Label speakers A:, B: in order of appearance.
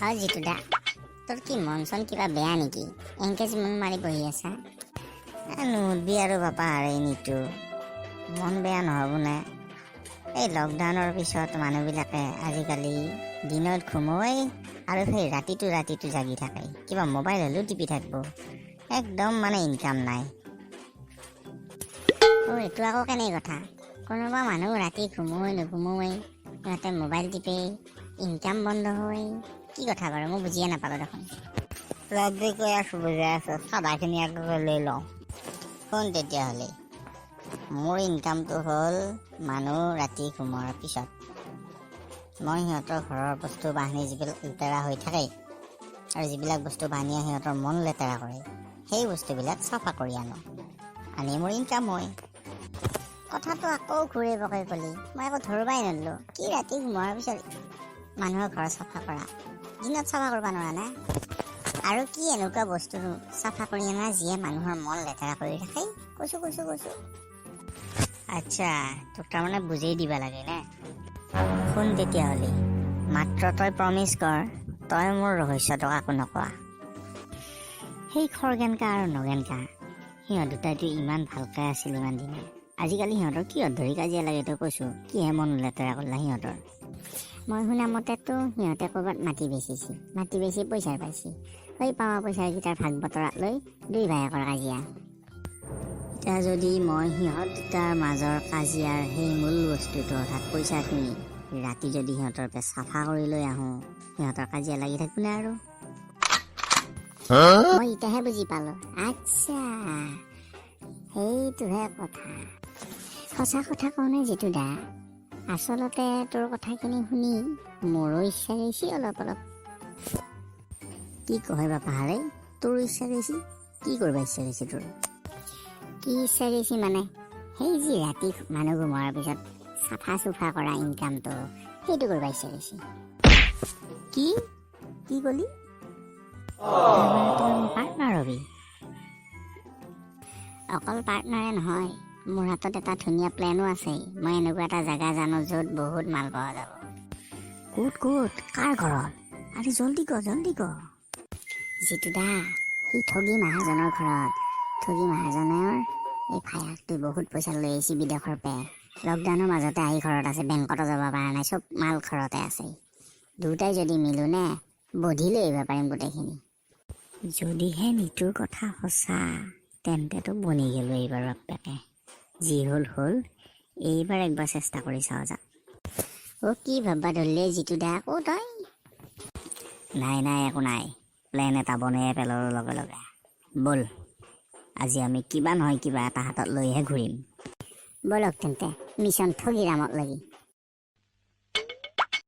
A: হয় জিতু দা, তোৰ কি মন চন কিবা বেয়া নেকি? এংকে মন মাৰি বহি আছা। নুধবি আৰু বাপা হাৰে নিতো মন বেয়া নহ'বনে? এই লকডাউনৰ পিছত মানুহবিলাকে আজিকালি দিনত ঘুমোই আৰু সেই ৰাতিটো জাগি থাকে, কিবা মোবাইল হ'লেও টিপি থাকিব। একদম মানে ইনকাম নাই। এইটো আকৌ কেনে কথা? কোনোবা মানুহ ৰাতি নুঘুমোই সিহঁতে মোবাইল টিপে, ইনকাম বন্ধ হয়, কি কথা বাৰু? মই বুজিয়ে নাপালোঁ দেখোন।
B: ৰাতি কৈ আছো বুজাই আছো, চাদাখিনি আকৌ লৈ লওঁ।
A: শুন তেতিয়াহ'লে, মোৰ ইনকামটো হ'ল মানুহ ৰাতি ঘুমোৱাৰ পিছত মই সিহঁতৰ ঘৰৰ বস্তু বাহিনী যিবিলাক লেতেৰা হৈ থাকে আৰু যিবিলাক বস্তু বাহিনীয়ে সিহঁতৰ মন লেতেৰা কৰে, সেই বস্তুবিলাক চাফা কৰি আনি মোৰ ইনকাম হয়। কথাটো আকৌ ঘূৰি পকাই ক'লি, মই আকৌ ধৰিবাই নোৱাৰিলোঁ। কি ৰাতি ঘুমোৱাৰ পিছত মানুহৰ ঘৰ চাফা কৰা? দিনত চাফা কৰিব নোৱাৰা নে? আৰু কি এনেকুৱা বস্তু চাফা কৰি আনা যিয়ে মানুহৰ মন লেতেৰা কৰি থাকে? কৈছো। আচ্ছা, তোক তাৰমানে বুজাই দিবা লাগে নে? শুন তেতিয়াহ'লে, মাত্ৰ তই প্ৰমিছ কৰ, তই মোৰ ৰহস্যটো কাকো নকোৱা। সেই খৰগেনকা আৰু নগেনকা সিহঁত দুটাইতো ইমান ভালকে আছিল ইমান দিনে, আজিকালি সিহঁতৰ কিহত ধৰি কাজিয়া লাগে তই কৈছো? কিহে মন লেতেৰা কৰিলা সিহঁতৰ? মই শুনা মতেতো সিহঁতে ক'ৰবাত মাটি বেচি পইচা পাইছে। সেই পাৱা পইচাকেইটাৰ ভাগ বতৰাক লৈ দুই ভায়েকৰ কাজিয়া। এতিয়া যদি মই সিহঁত দুটাৰ মাজৰ কাজিয়াৰ সেই মূল বস্তুটো অৰ্থাৎ পইচাখিনি ৰাতি যদি সিহঁতৰ পৰা চাফা কৰি লৈ আহোঁ, সিহঁতৰ কাজিয়া লাগি থাকিব নে আৰু? মই এতিয়াহে বুজি পালো। আচ্ছা, সেইটোহে কথা। সঁচা কথা কওঁনে জিতু দা, আচলতে তোৰ কথাখিনি শুনি মোৰো ইচ্ছা গৈছে অলপ। কি কয় বাপা হাৰে, তোৰ ইচ্ছা গৈছে? কি কৰিব ইচ্ছা গৈছে তোৰ? কি ইচ্ছা গৈছে মানে সেই যি ৰাতি মানুহ ঘুমোৱাৰ পিছত চাফা চুফা কৰা ইনকামটো, সেইটো কৰিব ইচ্ছা গৈছে। কি কলি? তই মোৰ পাৰ্টনাৰ হবি? অকল পাৰ্টনাৰে নহয়, মোৰ হাতত এটা ধুনীয়া প্লেনো আছে। মই এনেকুৱা এটা জেগা জানো য'ত বহুত মাল পোৱা যাব। ক'ত? কাৰ ঘৰত? আৰে জল্দি ক। জিতু দা, সি ঠগী মহাজনৰ ঘৰত। ঠগী মহাজনৰ এই ভায়াকটো বহুত পইচা লৈ আহিছে বিদেশৰ পৰা। লকডাউনৰ মাজতে আহি ঘৰত আছে, বেংকতো যাব পৰা নাই, চব মাল ঘৰতে আছে। দুটাই যদি মিলো নে, বধি লৈ আহিব পাৰিম গোটেইখিনি। যদিহে নিতুৰ কথা সঁচা, তেন্তেতো বনি গেলো এইবাৰ বাপ্পেকে। যি হ'ল, এইবাৰ একবাৰ চেষ্টা কৰি চাওঁ যা। কি ভাববা ধৰিলে জিতু দা আকৌ তই? নাই একো নাই, প্লেন এটা বনাই পেলোৱাৰ লগে ব'ল আজি আমি কিবা নহয় কিবা এটা হাতত লৈহে ঘূৰিম। ব'লক তেন্তে মিছন ঠগিৰামক লাগি।